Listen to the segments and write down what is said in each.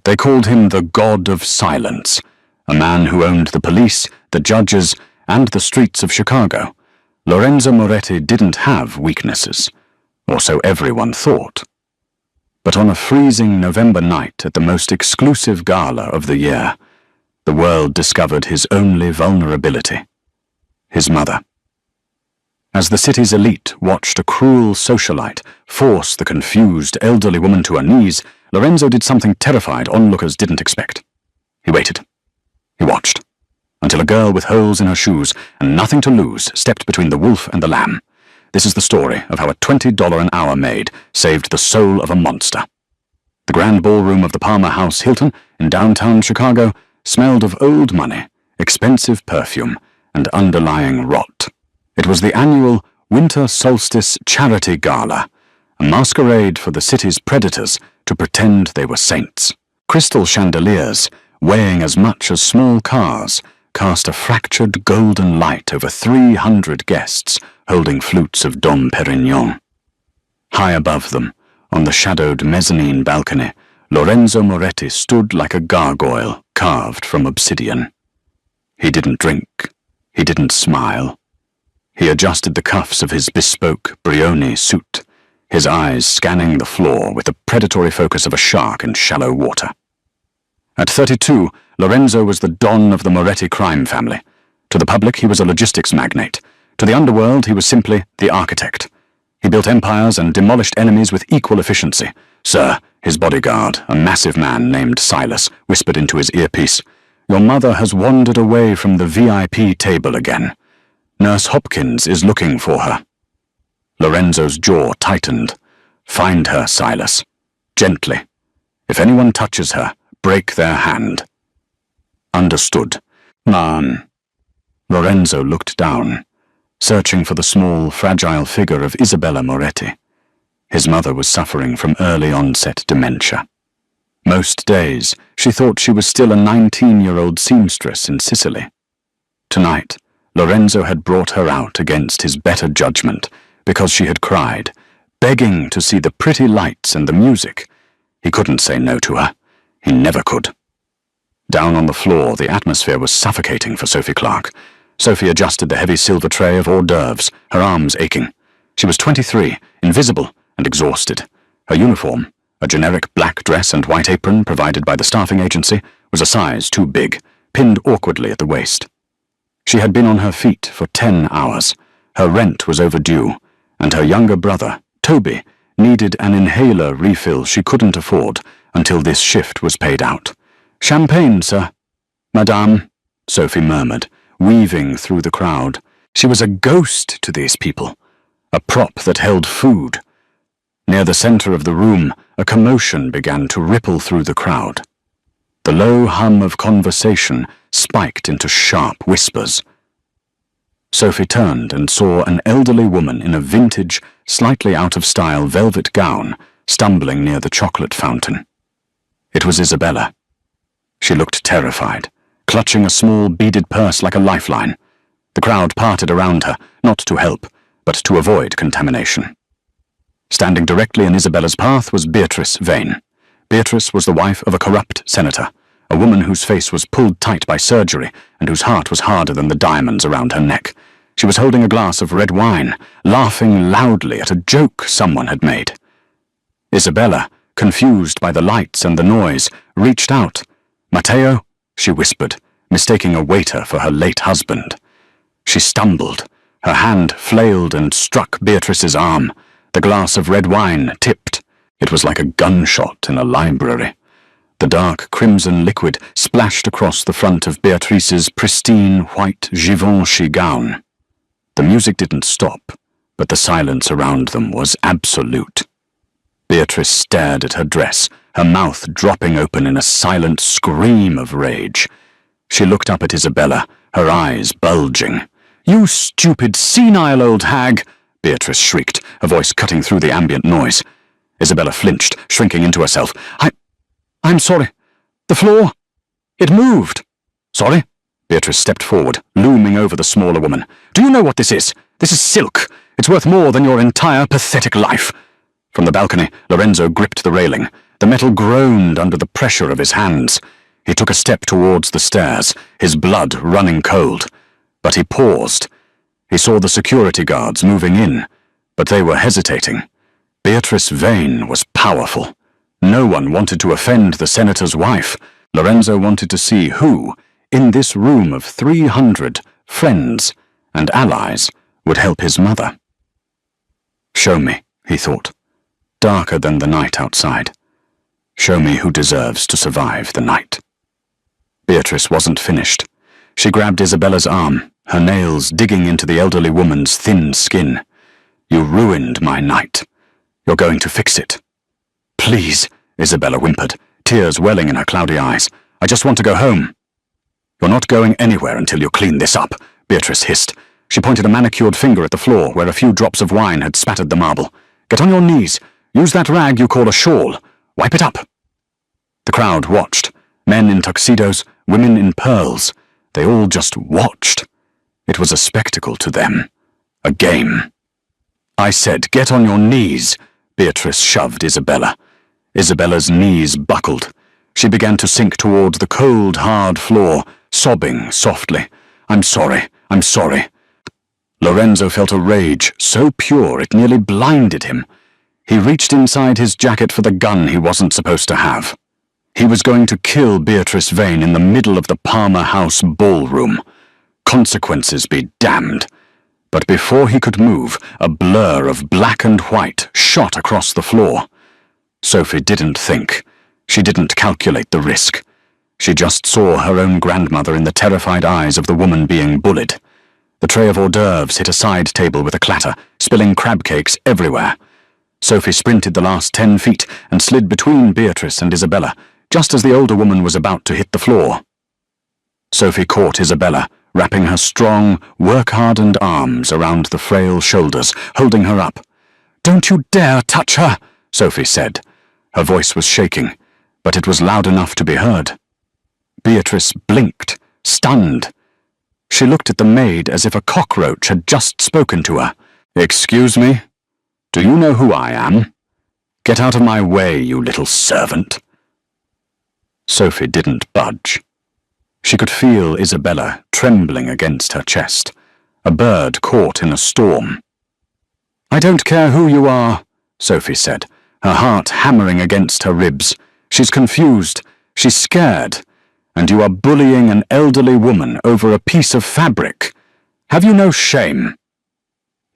They called him the God of Silence, a man who owned the police, the judges, and the streets of Chicago. Lorenzo Moretti didn't have weaknesses, or so everyone thought. But on a freezing November night at the most exclusive gala of the year, the world discovered his only vulnerability: his mother. As the city's elite watched a cruel socialite force the confused elderly woman to her knees, Lorenzo did something terrified onlookers didn't expect. He waited. He watched, until a girl with holes in her shoes and nothing to lose stepped between the wolf and the lamb. This is the story of how a $20 an hour maid saved the soul of a monster. The grand ballroom of the Palmer House Hilton in downtown Chicago smelled of old money, expensive perfume, and underlying rot. It was the annual Winter Solstice Charity Gala, a masquerade for the city's predators to pretend they were saints. Crystal chandeliers, weighing as much as small cars, cast a fractured golden light over 300 guests holding flutes of Dom Perignon. High above them, on the shadowed mezzanine balcony, Lorenzo Moretti stood like a gargoyle carved from obsidian. He didn't drink. He didn't smile. He adjusted the cuffs of his bespoke Brioni suit, his eyes scanning the floor with the predatory focus of a shark in shallow water. At 32, Lorenzo was the don of the Moretti crime family. To the public, he was a logistics magnate. To the underworld, he was simply the architect. He built empires and demolished enemies with equal efficiency. "Sir," his bodyguard, a massive man named Silas, whispered into his earpiece, "Your mother has wandered away from the VIP table again. Nurse Hopkins is looking for her." Lorenzo's jaw tightened. "Find her, Silas. Gently. If anyone touches her, break their hand." "Understood, ma'am." Lorenzo looked down, searching for the small, fragile figure of Isabella Moretti. His mother was suffering from early-onset dementia. Most days, she thought she was still a 19-year-old seamstress in Sicily. Tonight, Lorenzo had brought her out against his better judgment because she had cried, begging to see the pretty lights and the music. He couldn't say no to her. He never could. Down on the floor, the atmosphere was suffocating for Sophie Clark. Sophie adjusted the heavy silver tray of hors d'oeuvres, her arms aching. She was 23, invisible and exhausted. Her uniform, a generic black dress and white apron provided by the staffing agency, was a size too big, pinned awkwardly at the waist. She had been on her feet for 10 hours. Her rent was overdue, and her younger brother, Toby, needed an inhaler refill she couldn't afford until this shift was paid out. "Champagne, sir." "Madame," Sophie murmured, weaving through the crowd. She was a ghost to these people, a prop that held food. Near the center of the room, a commotion began to ripple through the crowd. The low hum of conversation spiked into sharp whispers. Sophie turned and saw an elderly woman in a vintage, slightly out-of-style velvet gown stumbling near the chocolate fountain. It was Isabella. She looked terrified, clutching a small beaded purse like a lifeline. The crowd parted around her, not to help, but to avoid contamination. Standing directly in Isabella's path was Beatrice Vane. Beatrice was the wife of a corrupt senator, a woman whose face was pulled tight by surgery and whose heart was harder than the diamonds around her neck. She was holding a glass of red wine, laughing loudly at a joke someone had made. Isabella, confused by the lights and the noise, reached out. "Matteo," she whispered, mistaking a waiter for her late husband. She stumbled. Her hand flailed and struck Beatrice's arm. The glass of red wine tipped. It was like a gunshot in a library. The dark crimson liquid splashed across the front of Beatrice's pristine white Givenchy gown. The music didn't stop, but the silence around them was absolute. Beatrice stared at her dress, her mouth dropping open in a silent scream of rage. She looked up at Isabella, her eyes bulging. "You stupid, senile old hag!" Beatrice shrieked, a voice cutting through the ambient noise. Isabella flinched, shrinking into herself. I'm sorry. The floor. It moved." "Sorry?" Beatrice stepped forward, looming over the smaller woman. "Do you know what this is? This is silk. It's worth more than your entire pathetic life." From the balcony, Lorenzo gripped the railing. The metal groaned under the pressure of his hands. He took a step towards the stairs, his blood running cold. But he paused. He saw the security guards moving in, but they were hesitating. Beatrice Vane was powerful. No one wanted to offend the senator's wife. Lorenzo wanted to see who, in this room of 300 friends and allies, would help his mother. Show me, he thought, darker than the night outside. Show me who deserves to survive the night. Beatrice wasn't finished. She grabbed Isabella's arm, her nails digging into the elderly woman's thin skin. You ruined my night. You're going to fix it. Please, Isabella whimpered, tears welling in her cloudy eyes. I just want to go home. You're not going anywhere until you clean this up, Beatrice hissed. She pointed a manicured finger at the floor where a few drops of wine had spattered the marble. Get on your knees. Use that rag you call a shawl. Wipe it up. The crowd watched. Men in tuxedos, women in pearls. They all just watched. It was a spectacle to them. A game. I said, get on your knees. Beatrice shoved Isabella. Isabella's knees buckled. She began to sink toward the cold, hard floor, sobbing softly. I'm sorry. I'm sorry. Lorenzo felt a rage so pure it nearly blinded him. He reached inside his jacket for the gun he wasn't supposed to have. He was going to kill Beatrice Vane in the middle of the Palmer House ballroom. Consequences be damned. But before he could move, a blur of black and white shot across the floor. Sophie didn't think. She didn't calculate the risk. She just saw her own grandmother in the terrified eyes of the woman being bullied. The tray of hors d'oeuvres hit a side table with a clatter, spilling crab cakes everywhere. Sophie sprinted the last 10 feet and slid between Beatrice and Isabella, just as the older woman was about to hit the floor. Sophie caught Isabella, wrapping her strong, work-hardened arms around the frail shoulders, holding her up. Don't you dare touch her, Sophie said. Her voice was shaking, but it was loud enough to be heard. Beatrice blinked, stunned. She looked at the maid as if a cockroach had just spoken to her. Excuse me? Do you know who I am? Get out of my way, you little servant. Sophie didn't budge. She could feel Isabella trembling against her chest, a bird caught in a storm. I don't care who you are, Sophie said, her heart hammering against her ribs. She's confused, she's scared, and you are bullying an elderly woman over a piece of fabric. Have you no shame?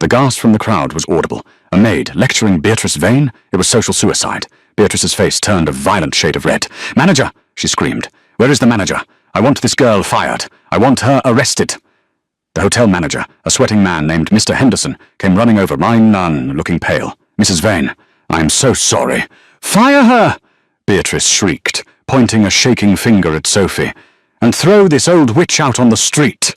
The gasp from the crowd was audible. A maid lecturing Beatrice Vane? It was social suicide. Beatrice's face turned a violent shade of red. Manager, she screamed. Where is the manager? I want this girl fired. I want her arrested. The hotel manager, a sweating man named Mr. Henderson, came running over, my nun, looking pale. Mrs. Vane, I'm so sorry. Fire her! Beatrice shrieked, pointing a shaking finger at Sophie. And throw this old witch out on the street.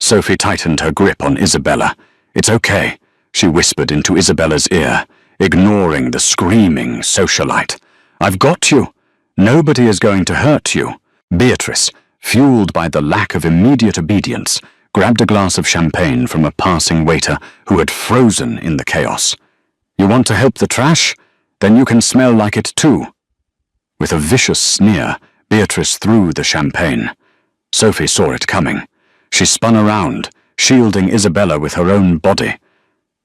Sophie tightened her grip on Isabella. It's okay, she whispered into Isabella's ear, ignoring the screaming socialite. I've got you. Nobody is going to hurt you. Beatrice, fueled by the lack of immediate obedience, grabbed a glass of champagne from a passing waiter who had frozen in the chaos. You want to help the trash? Then you can smell like it too. With a vicious sneer, Beatrice threw the champagne. Sophie saw it coming. She spun around, shielding Isabella with her own body.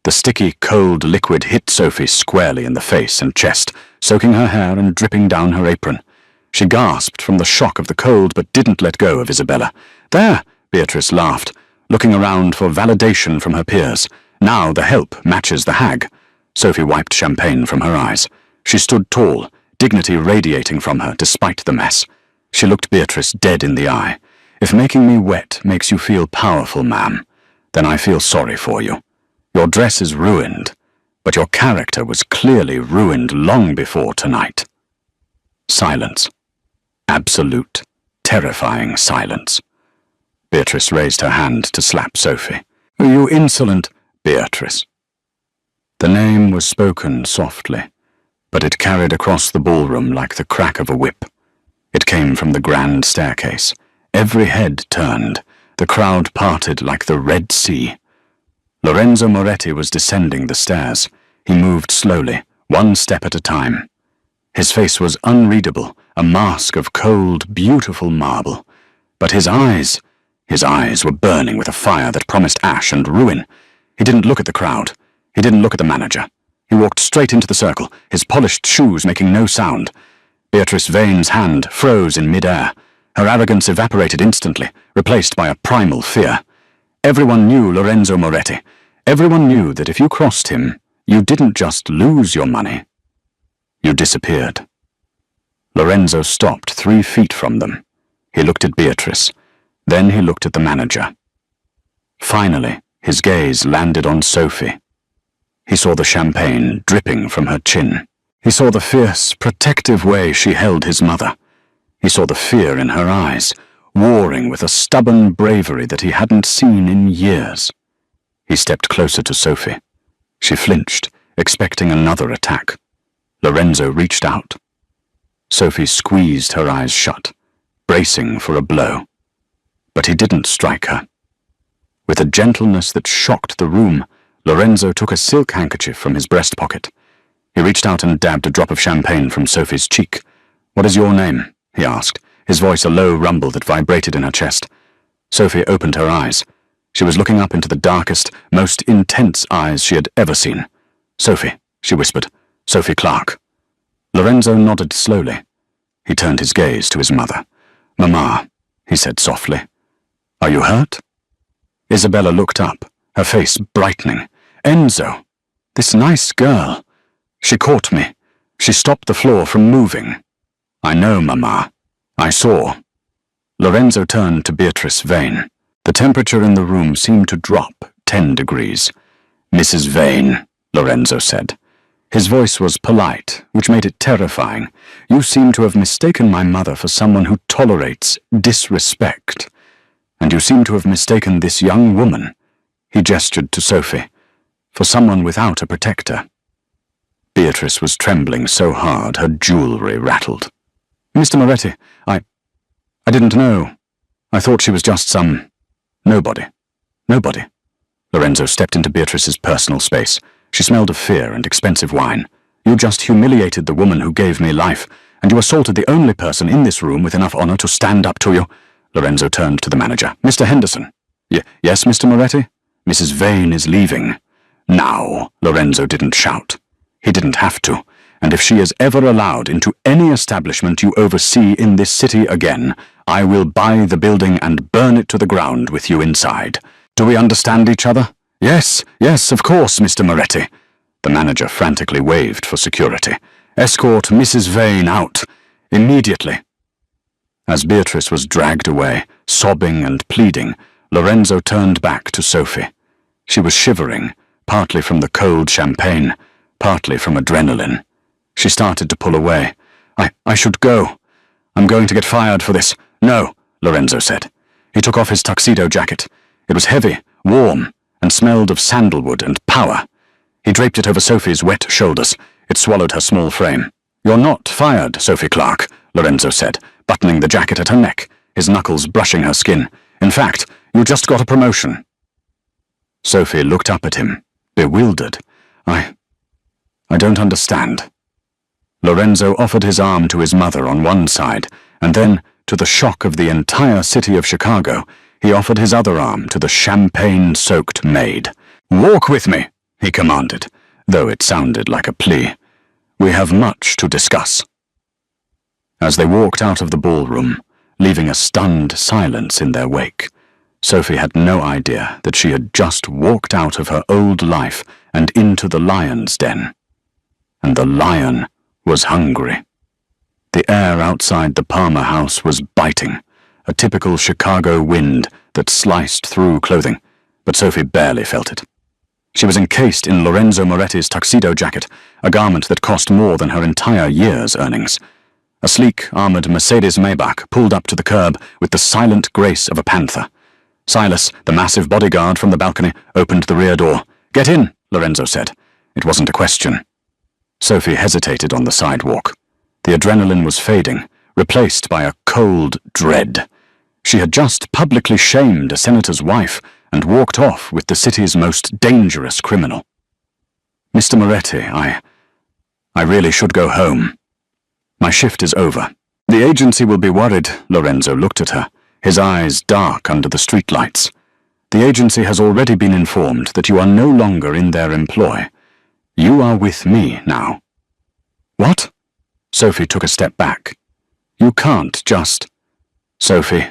The sticky, cold liquid hit Sophie squarely in the face and chest, soaking her hair and dripping down her apron. She gasped from the shock of the cold but didn't let go of Isabella. There, Beatrice laughed, looking around for validation from her peers. Now the help matches the hag. Sophie wiped champagne from her eyes. She stood tall, dignity radiating from her despite the mess. She looked Beatrice dead in the eye. If making me wet makes you feel powerful, ma'am, then I feel sorry for you. Your dress is ruined, but your character was clearly ruined long before tonight. Silence. Absolute, terrifying silence. Beatrice raised her hand to slap Sophie. You insolent, Beatrice. The name was spoken softly, but it carried across the ballroom like the crack of a whip. It came from the grand staircase. Every head turned. The crowd parted like the Red Sea. Lorenzo Moretti was descending the stairs. He moved slowly, one step at a time. His face was unreadable, a mask of cold, beautiful marble. But his eyes were burning with a fire that promised ash and ruin. He didn't look at the crowd. He didn't look at the manager. He walked straight into the circle, his polished shoes making no sound. Beatrice Vane's hand froze in mid-air. Her arrogance evaporated instantly, replaced by a primal fear. Everyone knew Lorenzo Moretti. Everyone knew that if you crossed him, you didn't just lose your money. You disappeared. Lorenzo stopped 3 feet from them. He looked at Beatrice. Then he looked at the manager. Finally, his gaze landed on Sophie. He saw the champagne dripping from her chin. He saw the fierce, protective way she held his mother. He saw the fear in her eyes, warring with a stubborn bravery that he hadn't seen in years. He stepped closer to Sophie. She flinched, expecting another attack. Lorenzo reached out. Sophie squeezed her eyes shut, bracing for a blow. But he didn't strike her. With a gentleness that shocked the room, Lorenzo took a silk handkerchief from his breast pocket. He reached out and dabbed a drop of champagne from Sophie's cheek. "What is your name?" he asked, his voice a low rumble that vibrated in her chest. Sophie opened her eyes. She was looking up into the darkest, most intense eyes she had ever seen. "Sophie," she whispered. "Sophie Clark." Lorenzo nodded slowly. He turned his gaze to his mother. "Mama," he said softly. "Are you hurt?" Isabella looked up, her face brightening. "Enzo, this nice girl. She caught me. She stopped the floor from moving." "I know, Mama. I saw." Lorenzo turned to Beatrice Vane. The temperature in the room seemed to drop 10 degrees. "Mrs. Vane," Lorenzo said. His voice was polite, which made it terrifying. "You seem to have mistaken my mother for someone who tolerates disrespect. And you seem to have mistaken this young woman," he gestured to Sophie, "for someone without a protector." Beatrice was trembling so hard her jewelry rattled. "Mr. Moretti, I didn't know. I thought she was just some... nobody. Nobody." Lorenzo stepped into Beatrice's personal space. She smelled of fear and expensive wine. "You just humiliated the woman who gave me life, and you assaulted the only person in this room with enough honor to stand up to you." Lorenzo turned to the manager. "Mr. Henderson." Yes, Mr. Moretti?" "Mrs. Vane is leaving." "Now," Lorenzo didn't shout. He didn't have to, and if she is ever allowed into any establishment you oversee in this city again, I will buy the building and burn it to the ground with you inside. Do we understand each other?" Yes, of course, Mr. Moretti." The manager frantically waved for security. "Escort Mrs. Vane out. Immediately." As Beatrice was dragged away, sobbing and pleading, Lorenzo turned back to Sophie. She was shivering, partly from the cold champagne, partly from adrenaline. She started to pull away. I should go. I'm going to get fired for this." "No," Lorenzo said. He took off his tuxedo jacket. It was heavy, warm, and smelled of sandalwood and power. He draped it over Sophie's wet shoulders. It swallowed her small frame. "You're not fired, Sophie Clark," Lorenzo said, buttoning the jacket at her neck, his knuckles brushing her skin. "In fact, you just got a promotion." Sophie looked up at him, bewildered. I don't understand." Lorenzo offered his arm to his mother on one side, and then, to the shock of the entire city of Chicago, he offered his other arm to the champagne-soaked Maid. "Walk with me," he commanded, though it sounded like a plea. "We have much to discuss." As they walked out of the ballroom, leaving a stunned silence in their wake, Sophie had no idea that she had just walked out of her old life and into the lion's den. And the lion was hungry. The air outside the Palmer house was biting, a typical Chicago wind that sliced through clothing, but Sophie barely felt it. She was encased in Lorenzo Moretti's tuxedo jacket, a garment that cost more than her entire year's earnings. A sleek, armored Mercedes Maybach pulled up to the curb with the silent grace of a panther. Silas, the massive bodyguard from the balcony, opened the rear door. "Get in," Lorenzo said. It wasn't a question. Sophie hesitated on the sidewalk. The adrenaline was fading, replaced by a cold dread. She had just publicly shamed a senator's wife and walked off with the city's most dangerous criminal. "Mr. Moretti, I really should go home." My shift is over. The agency will be worried. Lorenzo looked at her, his eyes dark under the streetlights. The agency has already been informed that you are no longer in their employ. You are with me now. What? Sophie took a step back. You can't just... Sophie,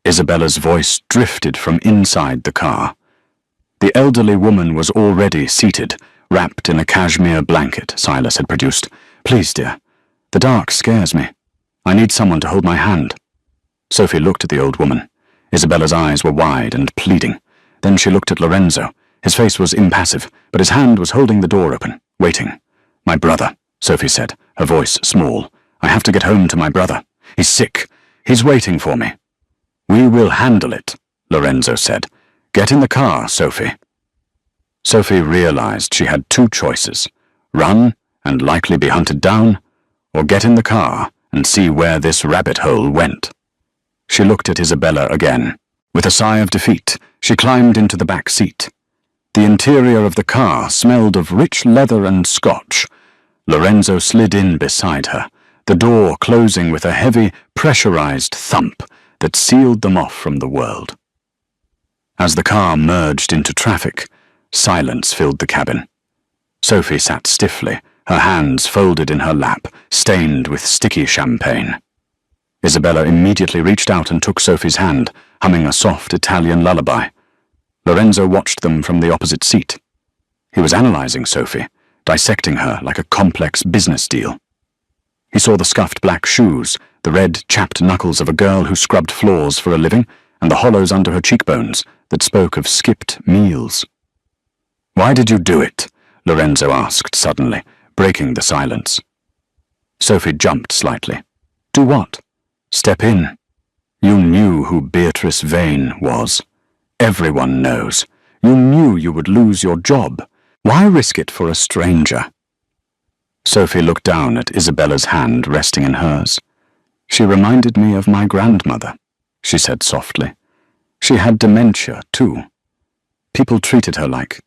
Isabella's voice drifted from inside the car. The elderly woman was already seated, wrapped in a cashmere blanket Silas had produced. Please, dear. The dark scares me. I need someone to hold my hand. Sophie looked at the old woman. Isabella's eyes were wide and pleading. Then she looked at Lorenzo. His face was impassive, but his hand was holding the door open, waiting. My brother, Sophie said, her voice small. I have to get home to my brother. He's sick. He's waiting for me. We will handle it, Lorenzo said. Get in the car, Sophie. Sophie realized she had two choices, run and likely be hunted down, or get in the car and see where this rabbit hole went. She looked at Isabella again. With a sigh of defeat, she climbed into the back seat. The interior of the car smelled of rich leather and scotch. Lorenzo slid in beside her, the door closing with a heavy, pressurized thump that sealed them off from the world. As the car merged into traffic, silence filled the cabin. Sophie sat stiffly, her hands folded in her lap, stained with sticky champagne. Isabella immediately reached out and took Sophie's hand, humming a soft Italian lullaby. Lorenzo watched them from the opposite seat. He was analyzing Sophie, dissecting her like a complex business deal. He saw the scuffed black shoes, the red, chapped knuckles of a girl who scrubbed floors for a living, and the hollows under her cheekbones that spoke of skipped meals. Why did you do it? Lorenzo asked suddenly, breaking the silence. Sophie jumped slightly. Do what? Step in. You knew who Beatrice Vane was. Everyone knows. You knew you would lose your job. Why risk it for a stranger? Sophie looked down at Isabella's hand resting in hers. She reminded me of my grandmother, she said softly. She had dementia, too. People treated her like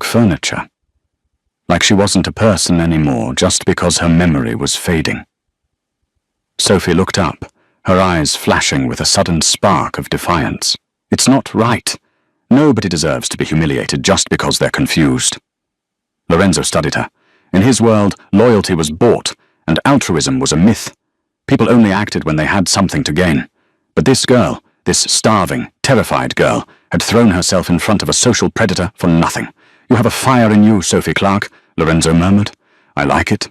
furniture. Like she wasn't a person anymore just because her memory was fading. Sophie looked up, her eyes flashing with a sudden spark of defiance. It's not right. Nobody deserves to be humiliated just because they're confused. Lorenzo studied her. In his world, loyalty was bought, and altruism was a myth. People only acted when they had something to gain. But this girl, this starving, terrified girl, had thrown herself in front of a social predator for nothing. You have a fire in you, Sophie Clark, Lorenzo murmured. I like it.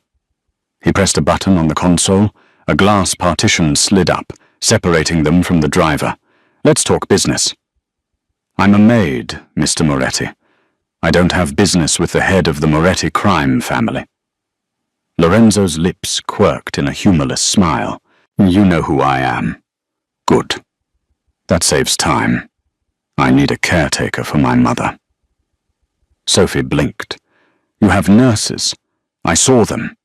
He pressed a button on the console. A glass partition slid up, separating them from the driver. Let's talk business. I'm a maid, Mr. Moretti. I don't have business with the head of the Moretti crime family. Lorenzo's lips quirked in a humorless smile. You know who I am. Good. That saves time. I need a caretaker for my mother. Sophie blinked. You have nurses. I saw them.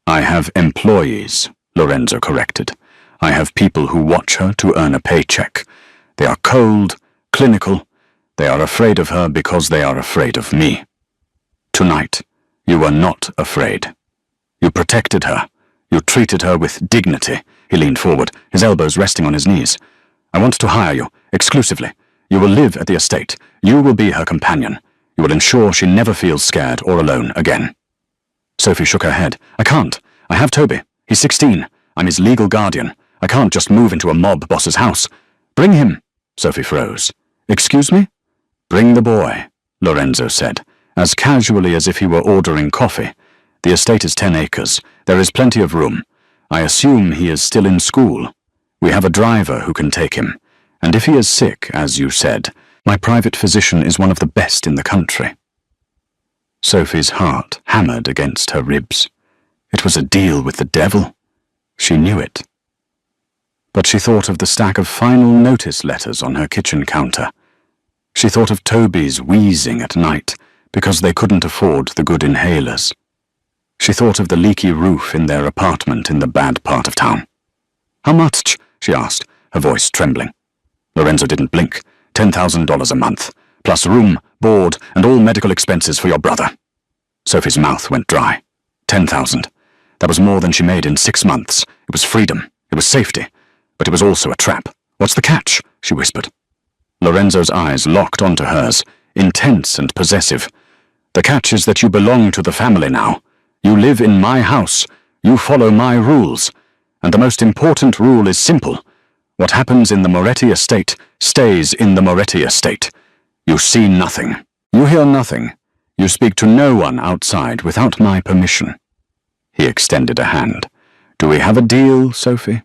I have employees, Lorenzo corrected. I have people who watch her to earn a paycheck. They are cold, clinical. They are afraid of her because they are afraid of me. Tonight, you were not afraid. You protected her. You treated her with dignity. He leaned forward, his elbows resting on his knees. I want to hire you, exclusively. You will live at the estate. You will be her companion. You will ensure she never feels scared or alone again. Sophie shook her head. I can't. I have Toby. He's 16. I'm his legal guardian. I can't just move into a mob boss's house. Bring him. Sophie froze. Excuse me? Bring the boy, Lorenzo said, as casually as if he were ordering coffee. The estate is 10 acres. There is plenty of room. I assume he is still in school. We have a driver who can take him. And if he is sick, as you said, my private physician is one of the best in the country. Sophie's heart hammered against her ribs. It was a deal with the devil. She knew it. But she thought of the stack of final notice letters on her kitchen counter. She thought of Toby's wheezing at night because they couldn't afford the good inhalers. She thought of the leaky roof in their apartment in the bad part of town. How much? She asked, her voice trembling. Lorenzo didn't blink. $10,000 a month, plus room, board, and all medical expenses for your brother. Sophie's mouth went dry. 10,000. That was more than she made in 6 months. It was freedom. It was safety. But it was also a trap. What's the catch? She whispered. Lorenzo's eyes locked onto hers, intense and possessive. The catch is that you belong to the family now. You live in my house. You follow my rules. And the most important rule is simple. What happens in the Moretti estate stays in the Moretti estate. You see nothing. You hear nothing. You speak to no one outside without my permission. He extended a hand. Do we have a deal, Sophie?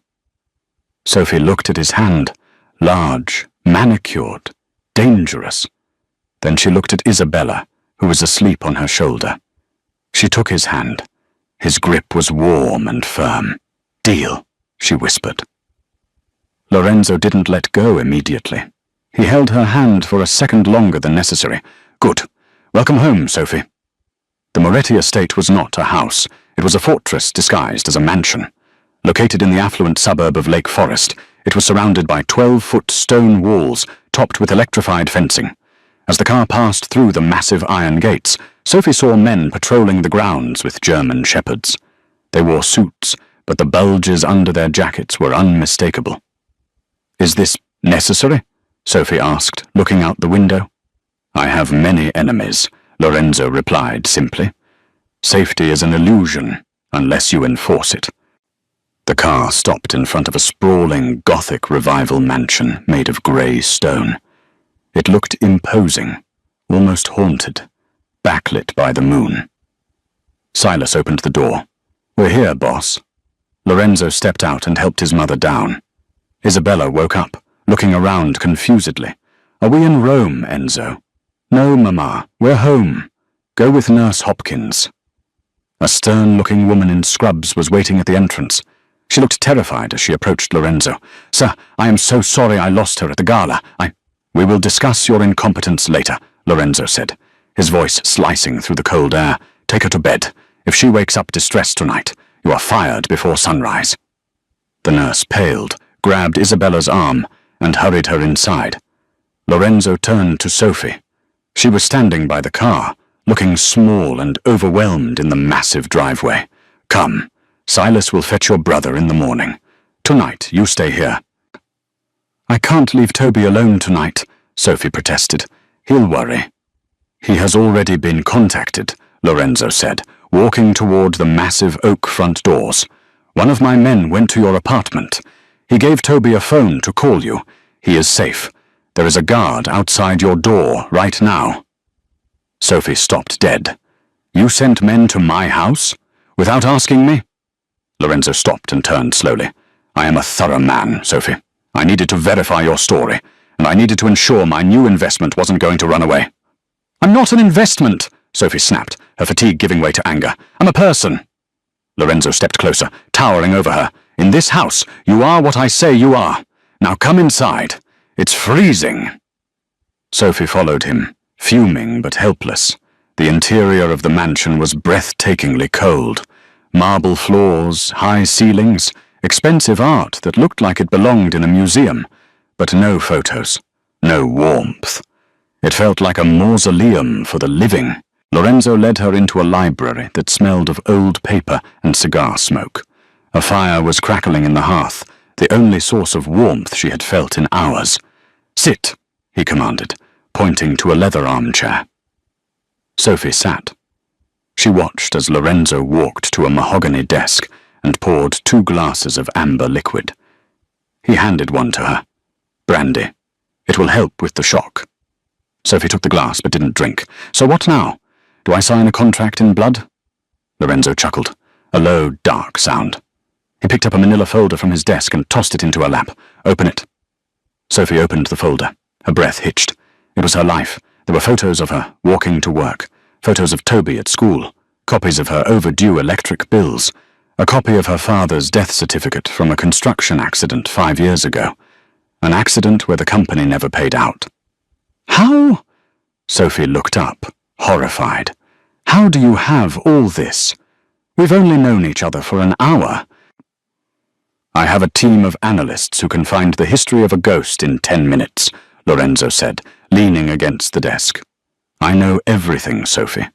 Sophie looked at his hand, large, manicured, dangerous. Then she looked at Isabella, who was asleep on her shoulder. She took his hand. His grip was warm and firm. Deal, she whispered. Lorenzo didn't let go immediately. He held her hand for a second longer than necessary. Good. Welcome home, Sophie. The Moretti estate was not a house. It was a fortress disguised as a mansion. Located in the affluent suburb of Lake Forest, it was surrounded by 12-foot stone walls topped with electrified fencing. As the car passed through the massive iron gates, Sophie saw men patrolling the grounds with German shepherds. They wore suits, but the bulges under their jackets were unmistakable. Is this necessary? Sophie asked, looking out the window. I have many enemies, Lorenzo replied simply. Safety is an illusion, unless you enforce it. The car stopped in front of a sprawling Gothic revival mansion made of grey stone. It looked imposing, almost haunted, backlit by the moon. Silas opened the door. We're here, boss. Lorenzo stepped out and helped his mother down. Isabella woke up, looking around confusedly. Are we in Rome, Enzo? No, Mama, we're home. Go with Nurse Hopkins. A stern-looking woman in scrubs was waiting at the entrance. She looked terrified as she approached Lorenzo. Sir, I am so sorry I lost her at the gala. We will discuss your incompetence later, Lorenzo said, his voice slicing through the cold air. Take her to bed. If she wakes up distressed tonight, you are fired before sunrise. The nurse paled, grabbed Isabella's arm, and hurried her inside. Lorenzo turned to Sophie. She was standing by the car, looking small and overwhelmed in the massive driveway. Come, Silas will fetch your brother in the morning. Tonight, you stay here. I can't leave Toby alone tonight, Sophie protested. He'll worry. He has already been contacted, Lorenzo said, walking toward the massive oak front doors. One of my men went to your apartment. He gave Toby a phone to call you. He is safe. There is a guard outside your door right now. Sophie stopped dead. You sent men to my house? Without asking me? Lorenzo stopped and turned slowly. I am a thorough man, Sophie. I needed to verify your story, and I needed to ensure my new investment wasn't going to run away. I'm not an investment, Sophie snapped, her fatigue giving way to anger. I'm a person. Lorenzo stepped closer, towering over her. In this house, you are what I say you are. Now come inside. It's freezing. Sophie followed him, fuming but helpless. The interior of the mansion was breathtakingly cold. Marble floors, high ceilings, expensive art that looked like it belonged in a museum, but no photos, no warmth. It felt like a mausoleum for the living. Lorenzo led her into a library that smelled of old paper and cigar smoke. A fire was crackling in the hearth, the only source of warmth she had felt in hours. Sit, he commanded, pointing to a leather armchair. Sophie sat. She watched as Lorenzo walked to a mahogany desk and poured 2 glasses of amber liquid. He handed one to her. Brandy. It will help with the shock. Sophie took the glass but didn't drink. So what now? Do I sign a contract in blood? Lorenzo chuckled, a low, dark sound. He picked up a manila folder from his desk and tossed it into her lap. Open it. Sophie opened the folder. Her breath hitched. It was her life. There were photos of her, walking to work, photos of Toby at school, copies of her overdue electric bills, a copy of her father's death certificate from a construction accident 5 years ago, an accident where the company never paid out. How? Sophie looked up, horrified. How do you have all this? We've only known each other for an hour. I have a team of analysts who can find the history of a ghost in 10 minutes, Lorenzo said, leaning against the desk. I know everything, Sophie.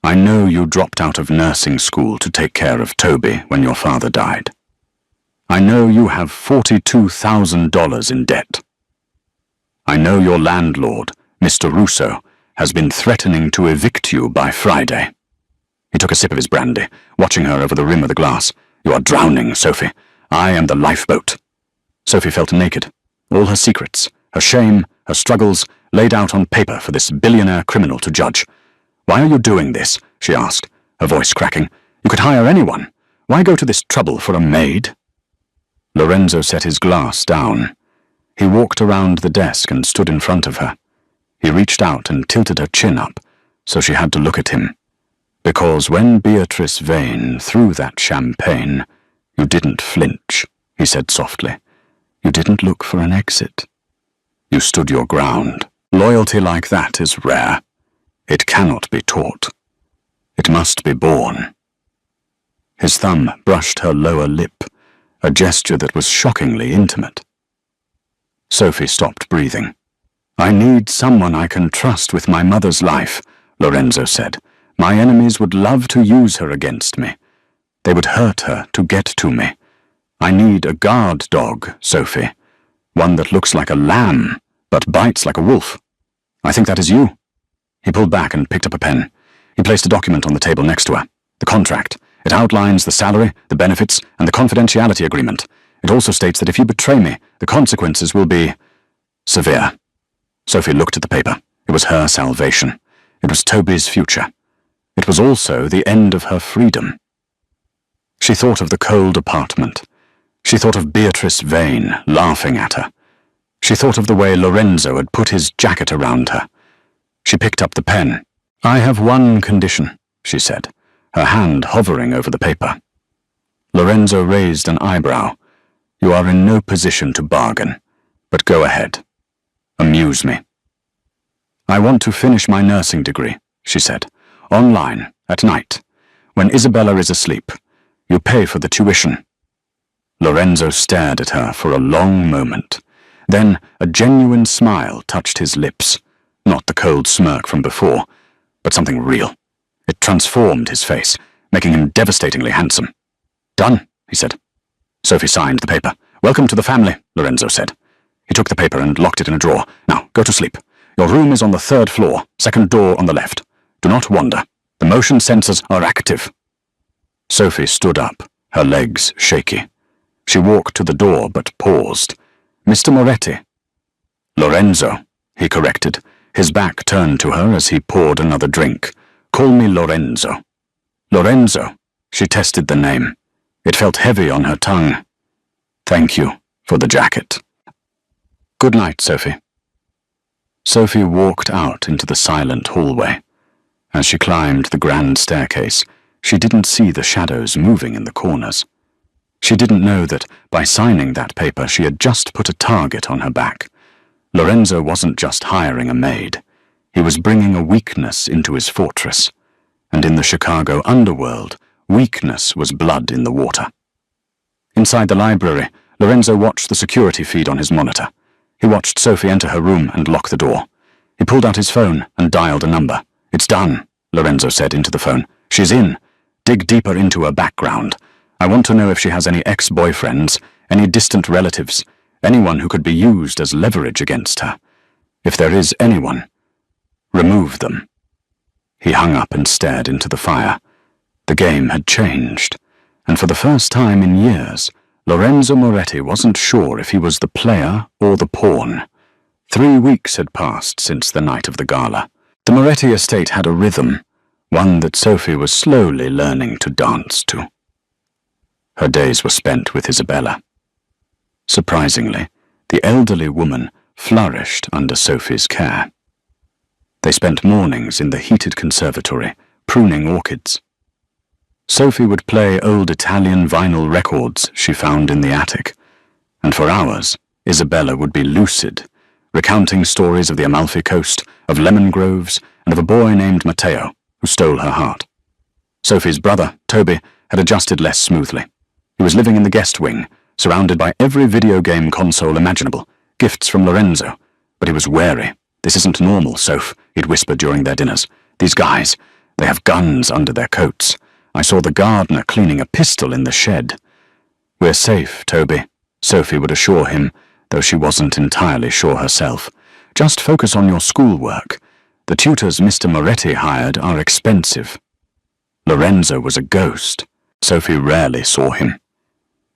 I know you dropped out of nursing school to take care of Toby when your father died. I know you have $42,000 in debt. I know your landlord, Mr. Russo, has been threatening to evict you by Friday. He took a sip of his brandy, watching her over the rim of the glass. You are drowning, Sophie. I am the lifeboat. Sophie felt naked. All her secrets, her shame, her struggles, laid out on paper for this billionaire criminal to judge. Why are you doing this? She asked, her voice cracking. You could hire anyone. Why go to this trouble for a maid? Lorenzo set his glass down. He walked around the desk and stood in front of her. He reached out and tilted her chin up, so she had to look at him. Because when Beatrice Vane threw that champagne, you didn't flinch, he said softly. You didn't look for an exit. You stood your ground. Loyalty like that is rare. It cannot be taught. It must be born. His thumb brushed her lower lip, a gesture that was shockingly intimate. Sophie stopped breathing. I need someone I can trust with my mother's life, Lorenzo said. My enemies would love to use her against me. They would hurt her to get to me. I need a guard dog, Sophie. One that looks like a lamb, but bites like a wolf. I think that is you. He pulled back and picked up a pen. He placed a document on the table next to her. The contract. It outlines the salary, the benefits, and the confidentiality agreement. It also states that if you betray me, the consequences will be severe. Sophie looked at the paper. It was her salvation. It was Toby's future. It was also the end of her freedom. She thought of the cold apartment. She thought of Beatrice Vane laughing at her. She thought of the way Lorenzo had put his jacket around her. She picked up the pen. I have one condition, she said, her hand hovering over the paper. Lorenzo raised an eyebrow. You are in no position to bargain, but go ahead. Amuse me. I want to finish my nursing degree, she said, online, at night, when Isabella is asleep. You pay for the tuition. Lorenzo stared at her for a long moment. Then a genuine smile touched his lips, not the cold smirk from before, but something real. It transformed his face, making him devastatingly handsome. Done, he said. Sophie signed the paper. Welcome to the family, Lorenzo said. He took the paper and locked it in a drawer. Now, go to sleep. Your room is on the 3rd floor, 2nd door on the left. Do not wander. The motion sensors are active. Sophie stood up, her legs shaky. She walked to the door but paused. Mr. Moretti. Lorenzo, he corrected, his back turned to her as he poured another drink. Call me Lorenzo. Lorenzo, she tested the name. It felt heavy on her tongue. Thank you for the jacket. Good night, Sophie. Sophie walked out into the silent hallway. As she climbed the grand staircase, she didn't see the shadows moving in the corners. She didn't know that by signing that paper she had just put a target on her back. Lorenzo wasn't just hiring a maid. He was bringing a weakness into his fortress. And in the Chicago underworld, weakness was blood in the water. Inside the library, Lorenzo watched the security feed on his monitor. He watched Sophie enter her room and lock the door. He pulled out his phone and dialed a number. It's done, Lorenzo said into the phone. She's in. Dig deeper into her background. I want to know if she has any ex-boyfriends, any distant relatives, anyone who could be used as leverage against her. If there is anyone, remove them. He hung up and stared into the fire. The game had changed, and for the first time in years, Lorenzo Moretti wasn't sure if he was the player or the pawn. 3 weeks had passed since the night of the gala. The Moretti estate had a rhythm, one that Sophie was slowly learning to dance to. Her days were spent with Isabella. Surprisingly, the elderly woman flourished under Sophie's care. They spent mornings in the heated conservatory, pruning orchids. Sophie would play old Italian vinyl records she found in the attic, and for hours Isabella would be lucid, recounting stories of the Amalfi Coast, of lemon groves, and of a boy named Matteo who stole her heart. Sophie's brother, Toby, had adjusted less smoothly. He was living in the guest wing, surrounded by every video game console imaginable, gifts from Lorenzo, but he was wary. This isn't normal, Soph, he'd whispered during their dinners. These guys, They have guns under their coats. I saw the gardener cleaning a pistol in the shed. We're safe, Toby, Sophie would assure him, though she wasn't entirely sure herself. Just focus on your schoolwork. The tutors Mr. Moretti hired are expensive. Lorenzo was a ghost. Sophie rarely saw him.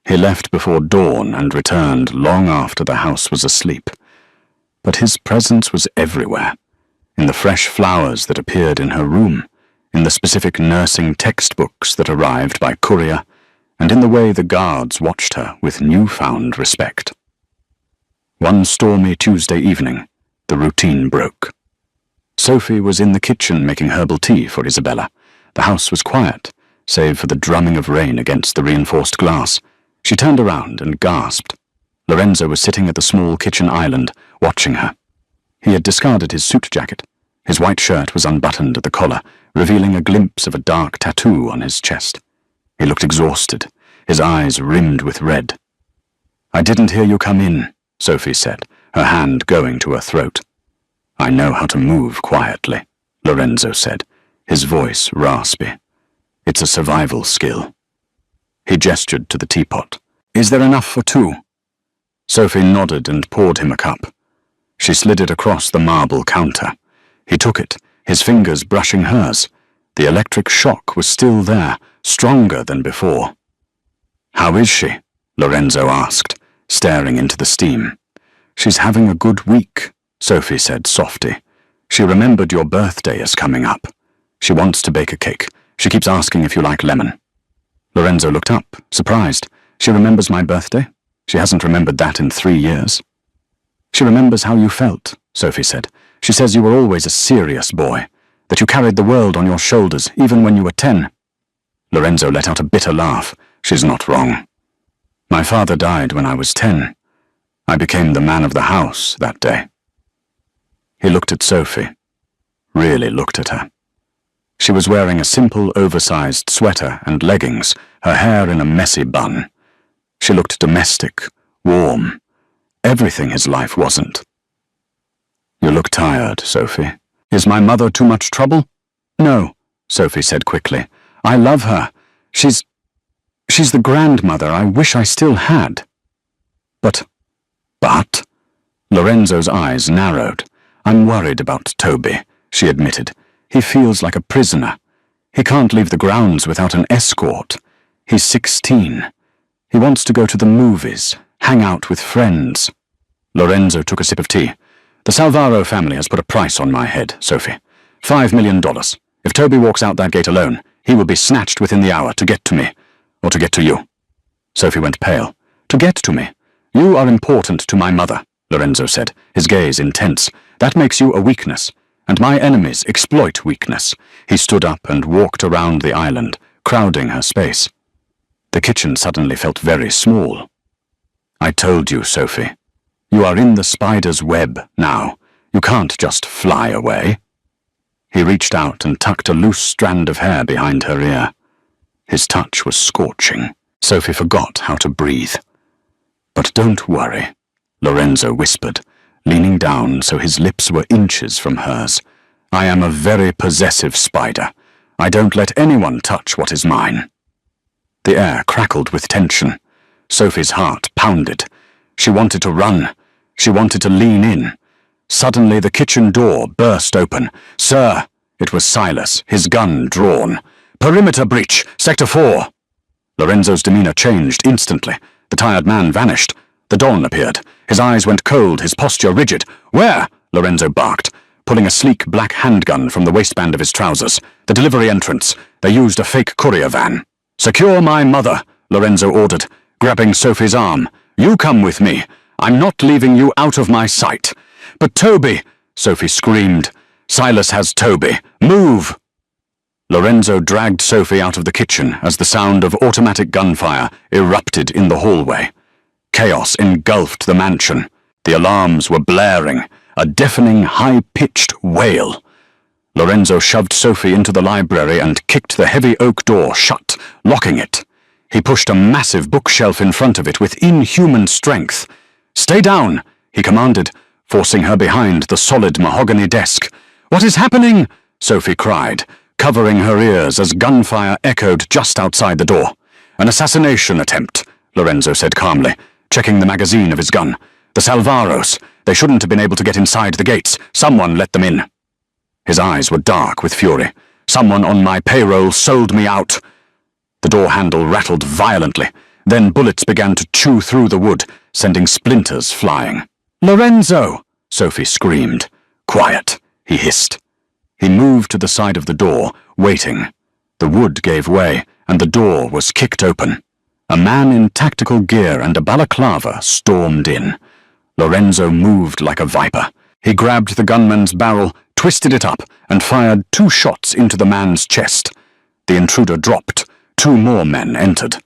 He left before dawn and returned long after the house was asleep. But his presence was everywhere, in the fresh flowers that appeared in her room, in the specific nursing textbooks that arrived by courier, and in the way the guards watched her with newfound respect. One stormy Tuesday evening, the routine broke. Sophie was in the kitchen making herbal tea for Isabella. The house was quiet, save for the drumming of rain against the reinforced glass. She turned around and gasped. Lorenzo was sitting at the small kitchen island, watching her. He had discarded his suit jacket. His white shirt was unbuttoned at the collar, revealing a glimpse of a dark tattoo on his chest. He looked exhausted, his eyes rimmed with red. "I didn't hear you come in," Sophie said, her hand going to her throat. "I know how to move quietly," Lorenzo said, his voice raspy. "It's a survival skill." He gestured to the teapot. "Is there enough for two?" Sophie nodded and poured him a cup. She slid it across the marble counter. He took it, his fingers brushing hers. The electric shock was still there, stronger than before. "How is she?" Lorenzo asked, staring into the steam. "She's having a good week," Sophie said softly. "She remembered your birthday is coming up. She wants to bake a cake. She keeps asking if you like lemon." Lorenzo looked up, surprised. "She remembers my birthday? She hasn't remembered that in 3 years." "She remembers how you felt," Sophie said. "She says you were always a serious boy, that you carried the world on your shoulders, even when you were 10. Lorenzo let out a bitter laugh. "She's not wrong. My father died when I was 10. I became the man of the house that day." He looked at Sophie, really looked at her. She was wearing a simple, oversized sweater and leggings, her hair in a messy bun. She looked domestic, warm, everything his life wasn't. "You look tired, Sophie. Is my mother too much trouble?" "No," Sophie said quickly. "I love her. She's the grandmother I wish I still had." But? Lorenzo's eyes narrowed. "I'm worried about Toby," she admitted. "He feels like a prisoner. He can't leave the grounds without an escort. He's 16. He wants to go to the movies, hang out with friends." Lorenzo took a sip of tea. "The Salvaro family has put a price on my head, Sophie. $5 million. If Toby walks out that gate alone, he will be snatched within the hour to get to me, or to get to you." Sophie went pale. "To get to me? You are important to my mother," Lorenzo said, his gaze intense. "That makes you a weakness, and my enemies exploit weakness." He stood up and walked around the island, crowding her space. The kitchen suddenly felt very small. "I told you, Sophie. You are in the spider's web now. You can't just fly away." He reached out and tucked a loose strand of hair behind her ear. His touch was scorching. Sophie forgot how to breathe. "But don't worry," Lorenzo whispered, leaning down so his lips were inches from hers. "I am a very possessive spider. I don't let anyone touch what is mine." The air crackled with tension. Sophie's heart pounded. She wanted to run. She wanted to lean in. Suddenly the kitchen door burst open. "Sir!" It was Silas, his gun drawn. "Perimeter breach! Sector 4!" Lorenzo's demeanor changed instantly. The tired man vanished. The Don appeared. His eyes went cold, his posture rigid. "Where?" Lorenzo barked, pulling a sleek black handgun from the waistband of his trousers. "The delivery entrance. They used a fake courier van." "Secure my mother," Lorenzo ordered, grabbing Sophie's arm. "You come with me. I'm not leaving you out of my sight." "But Toby!" Sophie screamed. "Silas has Toby. Move!" Lorenzo dragged Sophie out of the kitchen as the sound of automatic gunfire erupted in the hallway. Chaos engulfed the mansion. The alarms were blaring, a deafening, high-pitched wail. Lorenzo shoved Sophie into the library and kicked the heavy oak door shut, locking it. He pushed a massive bookshelf in front of it with inhuman strength. "Stay down," he commanded, forcing her behind the solid mahogany desk. "What is happening?" Sophie cried, covering her ears as gunfire echoed just outside the door. "An assassination attempt," Lorenzo said calmly, checking the magazine of his gun. "The Salvaros. They shouldn't have been able to get inside the gates. Someone let them in." His eyes were dark with fury. "Someone on my payroll sold me out." The door handle rattled violently. Then bullets began to chew through the wood, sending splinters flying. "Lorenzo!" Sophie screamed. "Quiet," he hissed. He moved to the side of the door, waiting. The wood gave way, and the door was kicked open. A man in tactical gear and a balaclava stormed in. Lorenzo moved like a viper. He grabbed the gunman's barrel, twisted it up, and fired 2 shots into the man's chest. The intruder dropped. 2 more men entered.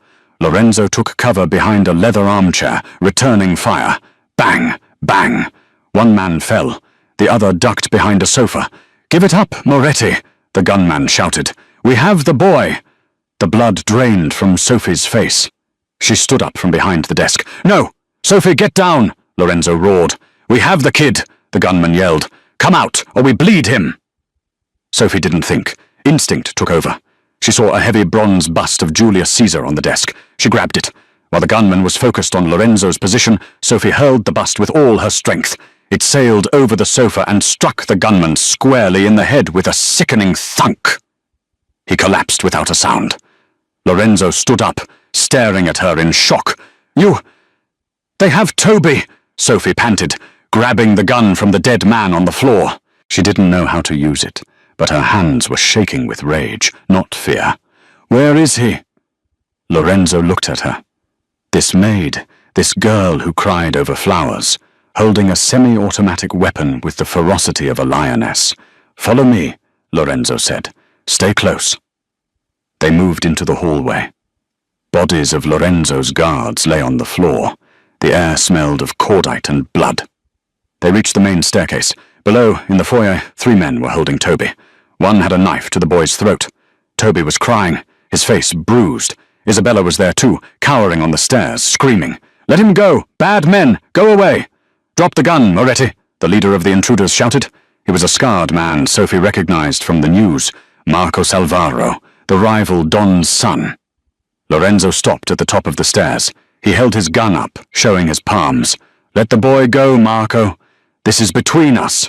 Lorenzo took cover behind a leather armchair, returning fire. Bang! Bang! 1 man fell. The other ducked behind a sofa. "Give it up, Moretti!" the gunman shouted. "We have the boy!" The blood drained from Sophie's face. She stood up from behind the desk. "No! Sophie, get down!" Lorenzo roared. "We have the kid!" the gunman yelled. "Come out, or we bleed him!" Sophie didn't think. Instinct took over. She saw a heavy bronze bust of Julius Caesar on the desk. She grabbed it. While the gunman was focused on Lorenzo's position, Sophie hurled the bust with all her strength. It sailed over the sofa and struck the gunman squarely in the head with a sickening thunk. He collapsed without a sound. Lorenzo stood up, staring at her in shock. They have Toby!" Sophie panted, grabbing the gun from the dead man on the floor. She didn't know how to use it, but her hands were shaking with rage, not fear. "Where is he?" Lorenzo looked at her. This maid, this girl who cried over flowers, holding a semi-automatic weapon with the ferocity of a lioness. "Follow me," Lorenzo said. "Stay close." They moved into the hallway. Bodies of Lorenzo's guards lay on the floor. The air smelled of cordite and blood. They reached the main staircase. Below, in the foyer, 3 men were holding Toby. One had a knife to the boy's throat. Toby was crying, his face bruised. Isabella was there too, cowering on the stairs, screaming. "Let him go! Bad men! Go away!" "Drop the gun, Moretti!" the leader of the intruders shouted. He was a scarred man Sophie recognized from the news. Marco Salvaro, the rival Don's son. Lorenzo stopped at the top of the stairs. He held his gun up, showing his palms. "Let the boy go, Marco. This is between us."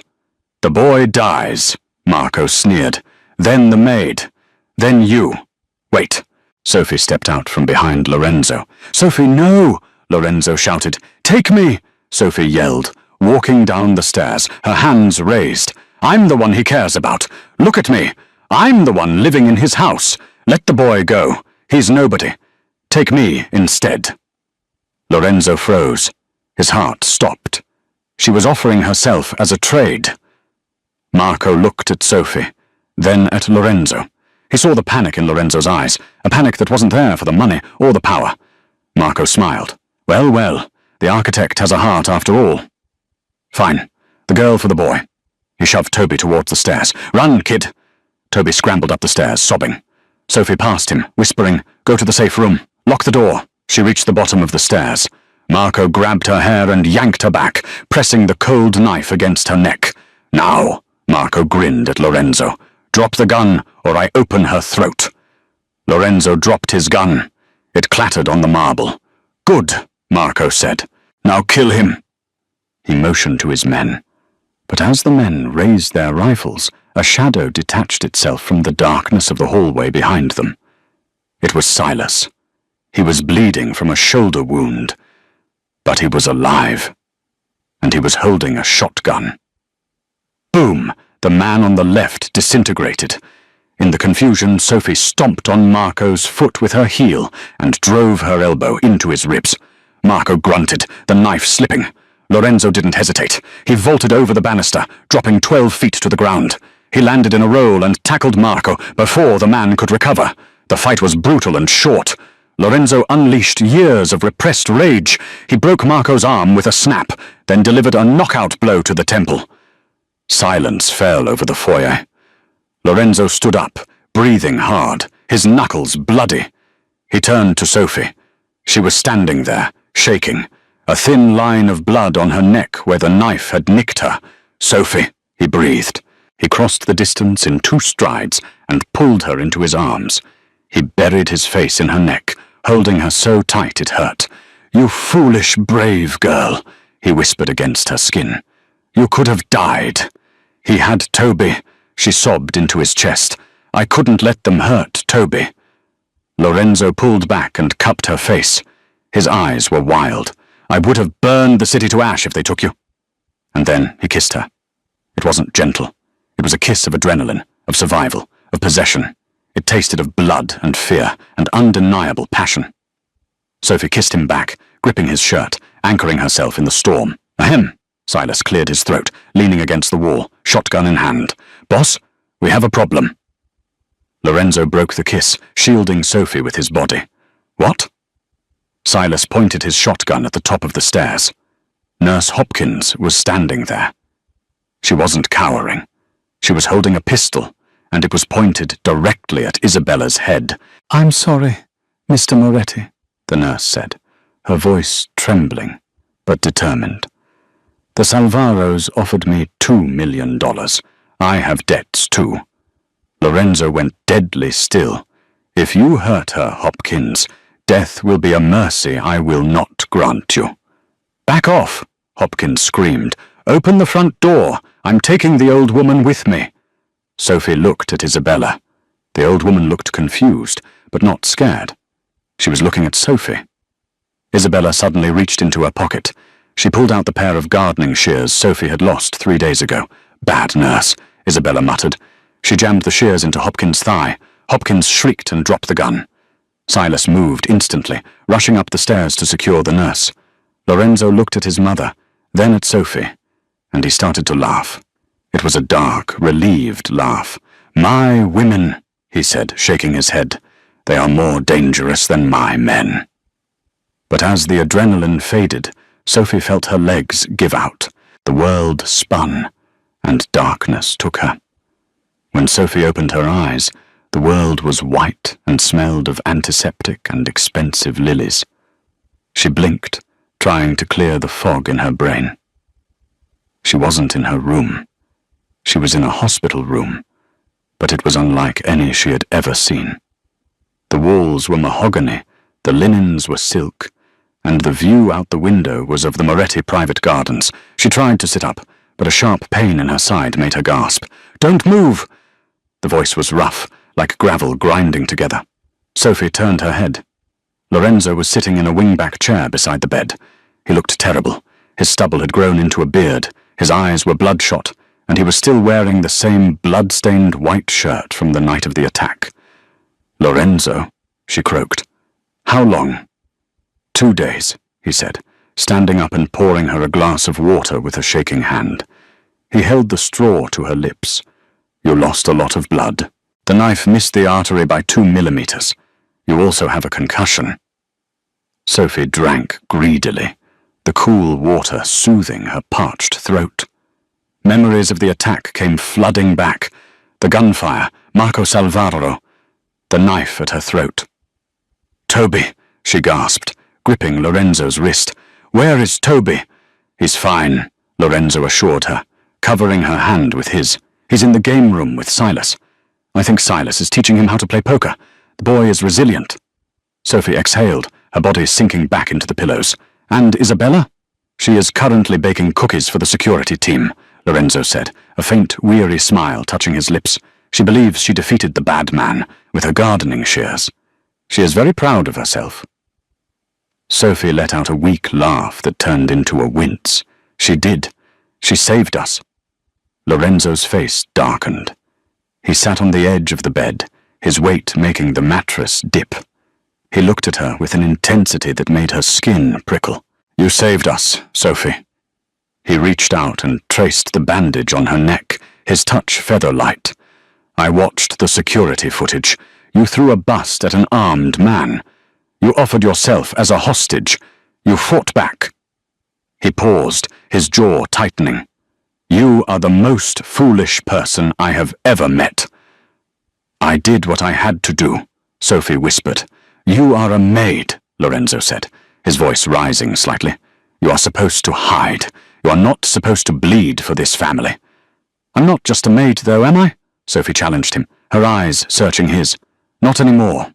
"The boy dies," Marco sneered. "Then the maid. Then you. Wait." Sophie stepped out from behind Lorenzo. "Sophie, no!" Lorenzo shouted. "Take me!" Sophie yelled, walking down the stairs, her hands raised. "I'm the one he cares about. Look at me. I'm the one living in his house. Let the boy go. He's nobody. Take me instead." Lorenzo froze. His heart stopped. She was offering herself as a trade. Marco looked at Sophie, then at Lorenzo. He saw the panic in Lorenzo's eyes, a panic that wasn't there for the money or the power. Marco smiled. "Well, well, the architect has a heart after all." "Fine. The girl for the boy." He shoved Toby towards the stairs. "Run, kid!" Toby scrambled up the stairs, sobbing. Sophie passed him, whispering, "Go to the safe room. Lock the door." She reached the bottom of the stairs. Marco grabbed her hair and yanked her back, pressing the cold knife against her neck. "Now," Marco grinned at Lorenzo. "Drop the gun, or I open her throat." Lorenzo dropped his gun. It clattered on the marble. "Good," Marco said. "Now kill him." He motioned to his men. But as the men raised their rifles, a shadow detached itself from the darkness of the hallway behind them. It was Silas. He was bleeding from a shoulder wound. But he was alive. And he was holding a shotgun. Boom! The man on the left disintegrated. In the confusion, Sophie stomped on Marco's foot with her heel and drove her elbow into his ribs. Marco grunted, the knife slipping. Lorenzo didn't hesitate. He vaulted over the banister, dropping 12 feet to the ground. He landed in a roll and tackled Marco before the man could recover. The fight was brutal and short. Lorenzo unleashed years of repressed rage. He broke Marco's arm with a snap, then delivered a knockout blow to the temple. Silence fell over the foyer. Lorenzo stood up, breathing hard, his knuckles bloody. He turned to Sophie. She was standing there, shaking, a thin line of blood on her neck where the knife had nicked her. "Sophie," he breathed. He crossed the distance in 2 strides and pulled her into his arms. He buried his face in her neck, holding her so tight it hurt. "You foolish, brave girl," he whispered against her skin. "You could have died." "He had Toby," she sobbed into his chest. "I couldn't let them hurt Toby." Lorenzo pulled back and cupped her face. His eyes were wild. "I would have burned the city to ash if they took you." And then he kissed her. It wasn't gentle. It was a kiss of adrenaline, of survival, of possession. It tasted of blood and fear and undeniable passion. Sophie kissed him back, gripping his shirt, anchoring herself in the storm. "Ahem!" Silas cleared his throat, leaning against the wall, shotgun in hand. "Boss, we have a problem." Lorenzo broke the kiss, shielding Sophie with his body. "What?" Silas pointed his shotgun at the top of the stairs. Nurse Hopkins was standing there. She wasn't cowering. She was holding a pistol, and it was pointed directly at Isabella's head. "I'm sorry, Mr. Moretti," the nurse said, her voice trembling, but determined. "The Salvaros offered me $2 million. I have debts, too." Lorenzo went deadly still. "If you hurt her, Hopkins, death will be a mercy I will not grant you." "Back off!" Hopkins screamed. "Open the front door. I'm taking the old woman with me." Sophie looked at Isabella. The old woman looked confused, but not scared. She was looking at Sophie. Isabella suddenly reached into her pocket. She pulled out the pair of gardening shears Sophie had lost 3 days ago. "Bad nurse," Isabella muttered. She jammed the shears into Hopkins' thigh. Hopkins shrieked and dropped the gun. Silas moved instantly, rushing up the stairs to secure the nurse. Lorenzo looked at his mother, then at Sophie, and he started to laugh. It was a dark, relieved laugh. "My women," he said, shaking his head. "They are more dangerous than my men." But as the adrenaline faded, Sophie felt her legs give out. The world spun, and darkness took her. When Sophie opened her eyes, the world was white and smelled of antiseptic and expensive lilies. She blinked, trying to clear the fog in her brain. She wasn't in her room. She was in a hospital room, but it was unlike any she had ever seen. The walls were mahogany, the linens were silk, and the view out the window was of the Moretti private gardens. She tried to sit up, but a sharp pain in her side made her gasp. "Don't move!" The voice was rough, like gravel grinding together. Sophie turned her head. Lorenzo was sitting in a wing-back chair beside the bed. He looked terrible. His stubble had grown into a beard, his eyes were bloodshot, and he was still wearing the same blood-stained white shirt from the night of the attack. "Lorenzo," she croaked. "How long?" 2 days, he said, standing up and pouring her a glass of water with a shaking hand. He held the straw to her lips. "You lost a lot of blood. The knife missed the artery by 2 millimeters. You also have a concussion." Sophie drank greedily, the cool water soothing her parched throat. Memories of the attack came flooding back. The gunfire, Marco Salvaro, the knife at her throat. "Toby," she gasped, gripping Lorenzo's wrist. "Where is Toby?" "He's fine," Lorenzo assured her, covering her hand with his. "He's in the game room with Silas. I think Silas is teaching him how to play poker. The boy is resilient." Sophie exhaled, her body sinking back into the pillows. "And Isabella?" "She is currently baking cookies for the security team," Lorenzo said, a faint, weary smile touching his lips. "She believes she defeated the bad man with her gardening shears. She is very proud of herself." Sophie let out a weak laugh that turned into a wince. "She did. She saved us." Lorenzo's face darkened. He sat on the edge of the bed, his weight making the mattress dip. He looked at her with an intensity that made her skin prickle. "You saved us, Sophie." He reached out and traced the bandage on her neck, his touch feather-light. "I watched the security footage. You threw a bust at an armed man. You offered yourself as a hostage. You fought back." He paused, his jaw tightening. "You are the most foolish person I have ever met." "I did what I had to do," Sophie whispered. "You are a maid," Lorenzo said, his voice rising slightly. "You are supposed to hide. You are not supposed to bleed for this family." I'm not just a maid, though, am I? Sophie challenged him, her eyes searching his. Not anymore.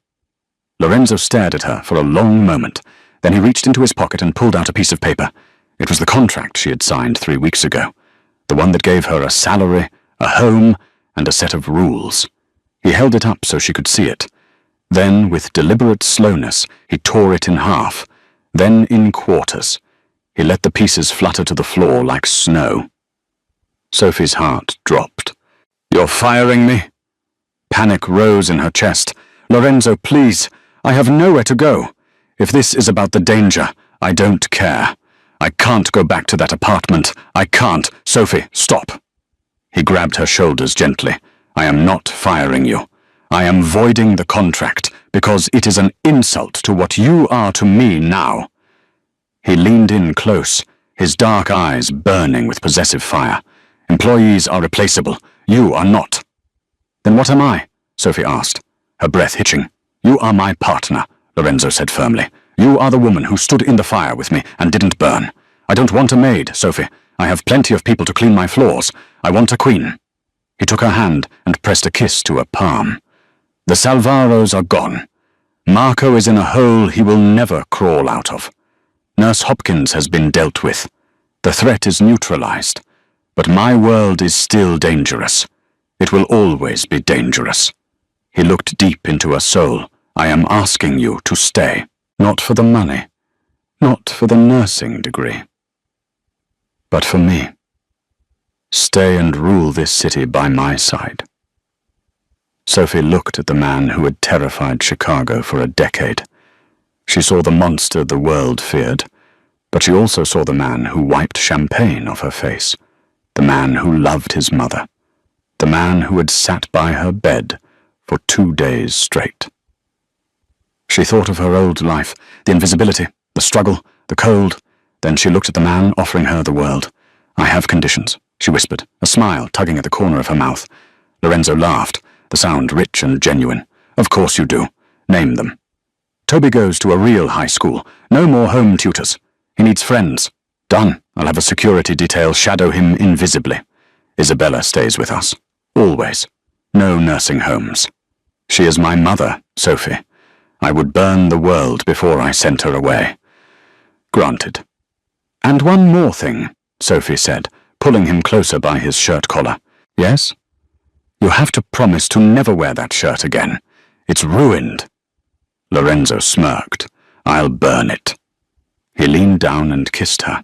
Lorenzo stared at her for a long moment. Then he reached into his pocket and pulled out a piece of paper. It was the contract she had signed 3 weeks ago. The one that gave her a salary, a home, and a set of rules. He held it up so she could see it. Then, with deliberate slowness, he tore it in half, then in quarters. He let the pieces flutter to the floor like snow. Sophie's heart dropped. You're firing me? Panic rose in her chest. Lorenzo, please, I have nowhere to go. If this is about the danger, I don't care. I can't go back to that apartment. I can't. Sophie, stop. He grabbed her shoulders gently. I am not firing you. I am voiding the contract because it is an insult to what you are to me now. He leaned in close, his dark eyes burning with possessive fire. Employees are replaceable. You are not. Then what am I? Sophie asked, her breath hitching. You are my partner, Lorenzo said firmly. You are the woman who stood in the fire with me and didn't burn. I don't want a maid, Sophie. I have plenty of people to clean my floors. I want a queen. He took her hand and pressed a kiss to her palm. The Salvaros are gone. Marco is in a hole he will never crawl out of. Nurse Hopkins has been dealt with. The threat is neutralized. But my world is still dangerous. It will always be dangerous. He looked deep into her soul. I am asking you to stay. Not for the money. Not for the nursing degree. But for me. Stay and rule this city by my side. Sophie looked at the man who had terrified Chicago for a decade. She saw the monster the world feared, but she also saw the man who wiped champagne off her face, the man who loved his mother, the man who had sat by her bed for 2 days straight. She thought of her old life, the invisibility, the struggle, the cold. Then she looked at the man offering her the world. I have conditions, she whispered, a smile tugging at the corner of her mouth. Lorenzo laughed, the sound rich and genuine. Of course you do. Name them. Toby goes to a real high school. No more home tutors. He needs friends. Done. I'll have a security detail shadow him invisibly. Isabella stays with us. Always. No nursing homes. She is my mother, Sophie. I would burn the world before I sent her away. Granted. And one more thing, Sophie said, pulling him closer by his shirt collar. Yes? You have to promise to never wear that shirt again. It's ruined. Lorenzo smirked. I'll burn it. He leaned down and kissed her.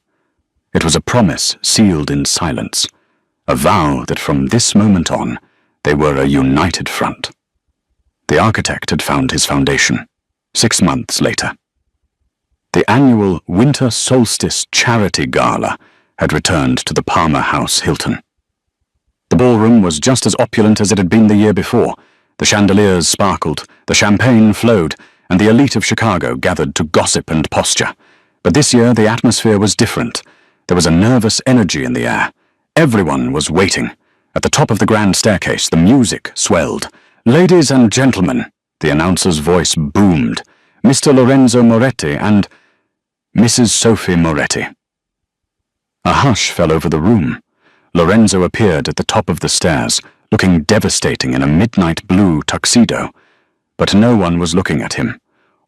It was a promise sealed in silence, a vow that from this moment on they were a united front. The architect had found his foundation 6 months later. The annual Winter Solstice Charity Gala had returned to the Palmer House Hilton. The ballroom was just as opulent as it had been the year before. The chandeliers sparkled, the champagne flowed, and the elite of Chicago gathered to gossip and posture. But this year the atmosphere was different. There was a nervous energy in the air. Everyone was waiting. At the top of the grand staircase, the music swelled. Ladies and gentlemen, the announcer's voice boomed. Mr. Lorenzo Moretti and Mrs. Sophie Moretti. A hush fell over the room. Lorenzo appeared at the top of the stairs, looking devastating in a midnight blue tuxedo. But no one was looking at him.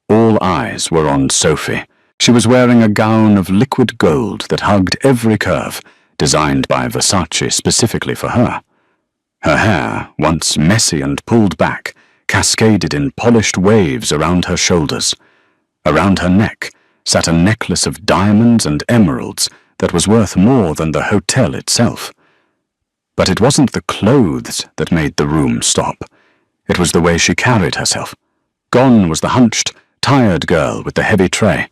All eyes were on Sophie. She was wearing a gown of liquid gold that hugged every curve, designed by Versace specifically for her. Her hair, once messy and pulled back, cascaded in polished waves around her shoulders. Around her neck sat a necklace of diamonds and emeralds that was worth more than the hotel itself. But it wasn't the clothes that made the room stop. It was the way she carried herself. Gone was the hunched, tired girl with the heavy tray.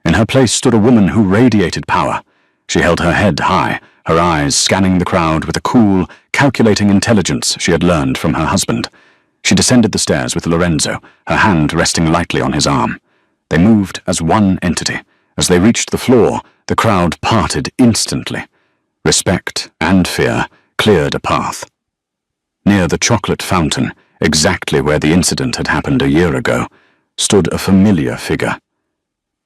In her place stood a woman who radiated power. She held her head high, her eyes scanning the crowd with a cool, calculating intelligence she had learned from her husband. She descended the stairs with Lorenzo, her hand resting lightly on his arm. They moved as one entity. As they reached the floor, the crowd parted instantly. Respect and fear cleared a path. Near the chocolate fountain, exactly where the incident had happened a year ago, stood a familiar figure.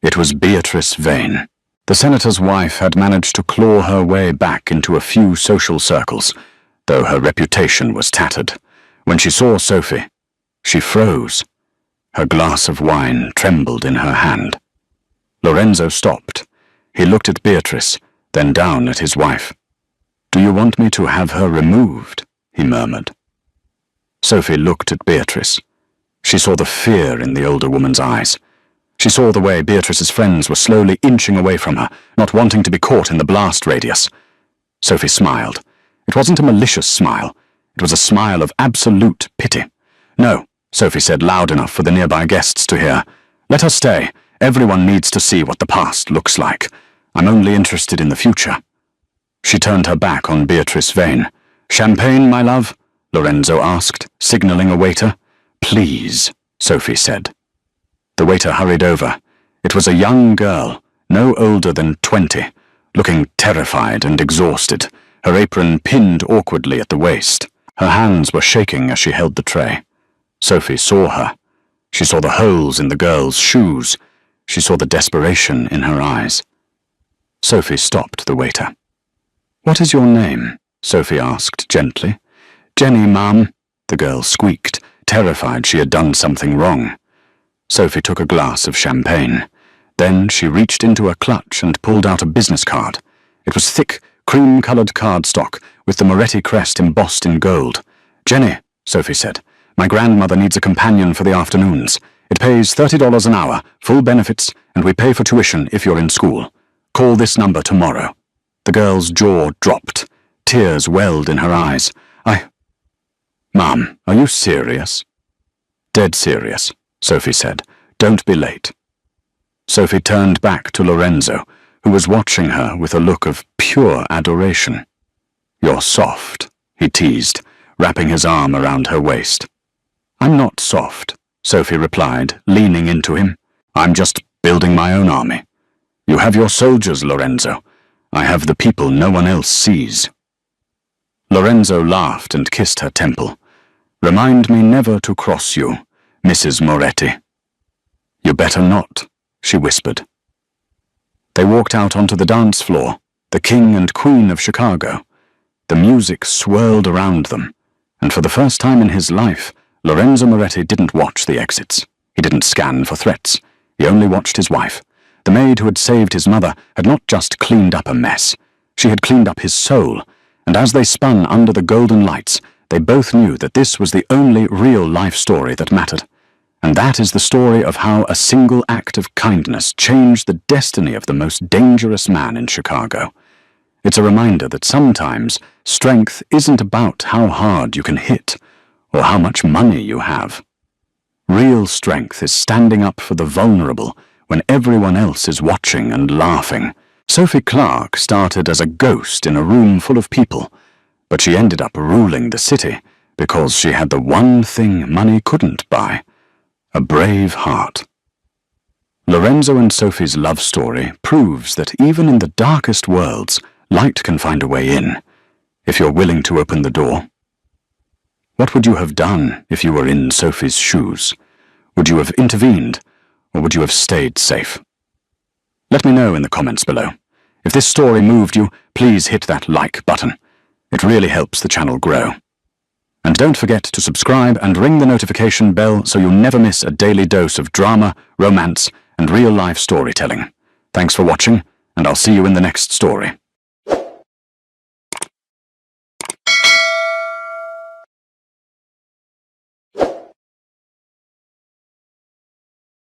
It was Beatrice Vane. The senator's wife had managed to claw her way back into a few social circles. though her reputation was tattered. When she saw Sophie, she froze. Her glass of wine trembled in her hand. Lorenzo stopped. He looked at Beatrice, then down at his wife. "Do you want me to have her removed?" he murmured. Sophie looked at Beatrice. She saw the fear in the older woman's eyes. She saw the way Beatrice's friends were slowly inching away from her, not wanting to be caught in the blast radius. Sophie smiled. It wasn't a malicious smile. It was a smile of absolute pity. "No," Sophie said loud enough for the nearby guests to hear. "Let her stay. Everyone needs to see what the past looks like. I'm only interested in the future." She turned her back on Beatrice Vane. "Champagne, my love?" Lorenzo asked, signaling a waiter. "Please," Sophie said. The waiter hurried over. It was a young girl, no older than 20, looking terrified and exhausted, her apron pinned awkwardly at the waist. Her hands were shaking as she held the tray. Sophie saw her. She saw the holes in the girl's shoes. She saw the desperation in her eyes. Sophie stopped the waiter. "What is your name?" Sophie asked gently. "Jenny, ma'am," the girl squeaked, terrified she had done something wrong. Sophie took a glass of champagne. Then she reached into her clutch and pulled out a business card. It was thick, cream-coloured cardstock with the Moretti crest embossed in gold. "Jenny," Sophie said, "my grandmother needs a companion for the afternoons. It pays $30 an hour, full benefits, and we pay for tuition if you're in school. Call this number tomorrow." The girl's jaw dropped. Tears welled in her eyes. "Ma'am, are you serious?" "Dead serious," Sophie said. "Don't be late." Sophie turned back to Lorenzo, who was watching her with a look of pure adoration. "You're soft," he teased, wrapping his arm around her waist. "I'm not soft," Sophie replied, leaning into him. "I'm just building my own army. You have your soldiers, Lorenzo. I have the people no one else sees." Lorenzo laughed and kissed her temple. "Remind me never to cross you, Mrs. Moretti." "You better not," she whispered. They walked out onto the dance floor, the king and queen of Chicago. The music swirled around them, and for the first time in his life, Lorenzo Moretti didn't watch the exits. He didn't scan for threats. He only watched his wife. The maid who had saved his mother had not just cleaned up a mess. She had cleaned up his soul, and as they spun under the golden lights, they both knew that this was the only real life story that mattered. And that is the story of how a single act of kindness changed the destiny of the most dangerous man in Chicago. It's a reminder that sometimes strength isn't about how hard you can hit or how much money you have. Real strength is standing up for the vulnerable when everyone else is watching and laughing. Sophie Clark started as a ghost in a room full of people, but she ended up ruling the city because she had the one thing money couldn't buy: a brave heart. Lorenzo and Sophie's love story proves that even in the darkest worlds, light can find a way in, if you're willing to open the door. What would you have done if you were in Sophie's shoes? Would you have intervened, or would you have stayed safe? Let me know in the comments below. If this story moved you, please hit that like button. It really helps the channel grow. And don't forget to subscribe and ring the notification bell so you never miss a daily dose of drama, romance, and real-life storytelling. Thanks for watching, and I'll see you in the next story.